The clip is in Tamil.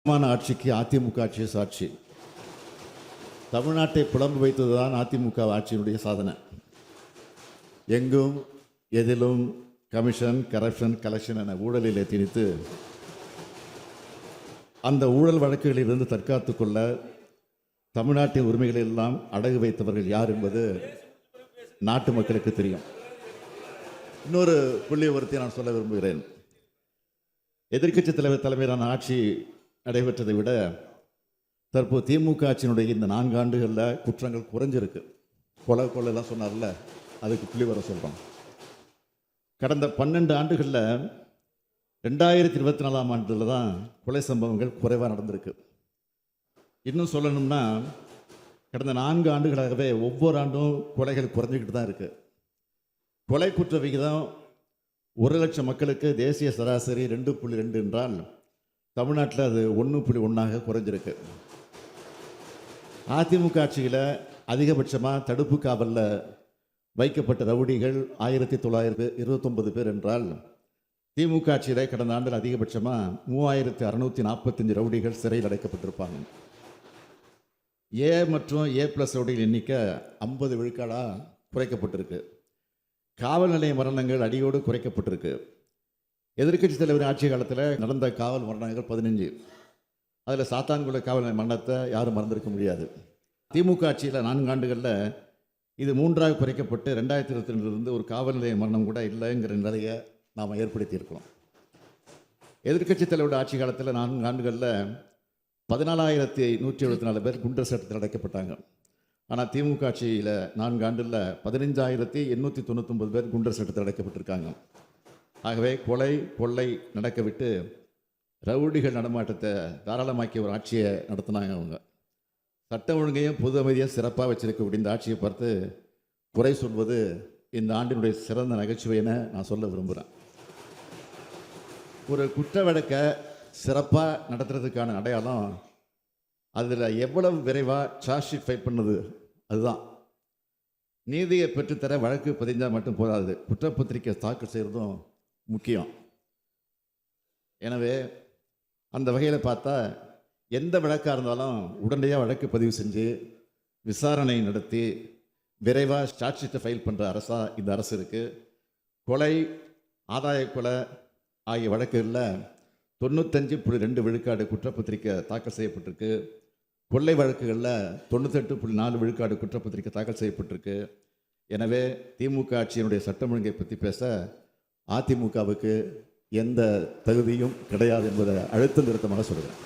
ஆட்சிக்கு அதிமுக ஆட்சி சாட்சி. தமிழ்நாட்டை புலம்பு வைத்ததுதான் அதிமுக ஆட்சியினுடைய சாதனை. எங்கும் எதிலும் கமிஷன், கரப்ஷன், கலெக்ஷன் என ஊழலிலே திணித்து அந்த ஊழல் வழக்குகளிலிருந்து தற்காத்துக் கொள்ள தமிழ்நாட்டின் உரிமைகளை எல்லாம் அடகு வைத்தவர்கள் யார் என்பது நாட்டு மக்களுக்கு தெரியும். இன்னொரு புள்ளி விவரத்தை நான் சொல்ல விரும்புகிறேன். எதிர்க்கட்சி தலைவர் தலைமையிலான ஆட்சி நடைபெற்றதை விட தற்போது திமுக ஆட்சியினுடைய இந்த 4 ஆண்டுகளில் குற்றங்கள் குறைஞ்சிருக்கு. கொள்ளைலாம் சொன்னார்ல, அதுக்கு புள்ளி வர சொல்கிறோம். கடந்த 12 ஆண்டுகளில் 2024ஆம் ஆண்டில் தான் கொலை சம்பவங்கள் குறைவாக நடந்திருக்கு. இன்னும் சொல்லணும்னா கடந்த 4 ஆண்டுகளாகவே ஒவ்வொரு ஆண்டும் கொலைகள் குறைஞ்சிக்கிட்டு தான் இருக்குது. கொலை குற்ற விகிதம் 1 லட்சம் மக்களுக்கு தேசிய சராசரி 2.2 என்றால் தமிழ்நாட்டில் அது 1.1 குறைஞ்சிருக்கு. அதிமுக ஆட்சியில் அதிகபட்சமாக தடுப்பு காவலில் வைக்கப்பட்ட ரவுடிகள் 1929 பேர் என்றால் திமுக ஆட்சியில் கடந்த ஆண்டில் அதிகபட்சமாக 3645 ரவுடிகள் சிறையில் அடைக்கப்பட்டிருப்பாங்க. ஏ மற்றும் A+ ரவுடிகள் எண்ணிக்கை 50 விழுக்காடாக குறைக்கப்பட்டிருக்கு. காவல் நிலைய மரணங்கள் அடியோடு குறைக்கப்பட்டிருக்கு. எதிர்க்கட்சி தலைவர் ஆட்சி காலத்தில் நடந்த காவல் மரணங்கள் 15. அதில் சாத்தான்குள காவல் நிலைய மரணத்தை யாரும் மறந்திருக்க முடியாது. திமுக ஆட்சியில் 4 ஆண்டுகளில் இது 3ஆக குறைக்கப்பட்டு 2022 ஒரு காவல் நிலைய மரணம் கூட இல்லைங்கிற நிலையை நாம் ஏற்படுத்தியிருக்கிறோம். எதிர்க்கட்சி தலைவரோட ஆட்சி காலத்தில் 4 ஆண்டுகளில் 14,174 பேர் குண்டர் சட்டத்தில் அடைக்கப்பட்டாங்க. ஆனால் திமுக ஆட்சியில் 4 ஆண்டில் 15,899 பேர் குண்டர் சட்டத்தில் அடைக்கப்பட்டிருக்காங்க. ஆகவே கொலை கொள்ளை நடக்க விட்டு ரவுடிகள் நடமாட்டத்தை தாராளமாக்கிய ஒரு ஆட்சியை நடத்தினாங்க. அவங்க சட்ட ஒழுங்கையும் பொது அமைதியாக சிறப்பாக வச்சிருக்கக்கூடிய இந்த ஆட்சியை பார்த்து குறை சொல்வது இந்த ஆண்டினுடைய சிறந்த நகைச்சுவைன்னு நான் சொல்ல விரும்புகிறேன். ஒரு குற்ற வழக்கை சிறப்பாக நடத்துறதுக்கான அடையாளம் அதில் எவ்வளவு விரைவாக சார்ஜ் ஷீட் ஃபைல் பண்ணுது, அதுதான். நீதியை பெற்றுத்தர வழக்கு பதிஞ்சால் மட்டும் போதாது, குற்றப்பத்திரிக்கை தாக்கல் செய்கிறதும் முக்கியம். எனவே அந்த வகையில் பார்த்தா எந்த வழக்காக இருந்தாலும் உடனடியாக வழக்கு பதிவு செஞ்சு விசாரணை நடத்தி விரைவாக சார்ஜ் ஷீட்டை ஃபைல் பண்ணுற அரசாக இந்த அரசு இருக்குது. கொலை, ஆதாய கொலை ஆகிய வழக்குகளில் 95.2 விழுக்காடு குற்றப்பத்திரிக்கை தாக்கல் செய்யப்பட்டிருக்கு. கொள்ளை வழக்குகளில் 98.4 விழுக்காடு குற்றப்பத்திரிக்கை தாக்கல் செய்யப்பட்டிருக்கு. எனவே திமுக ஆட்சியினுடைய சட்டம் ஒழுங்கை பற்றி பேச அதிமுகவுக்கு எந்த தகுதியும் கிடையாது என்பதை அழுத்தம் திருத்தமாக சொல்கிறேன்.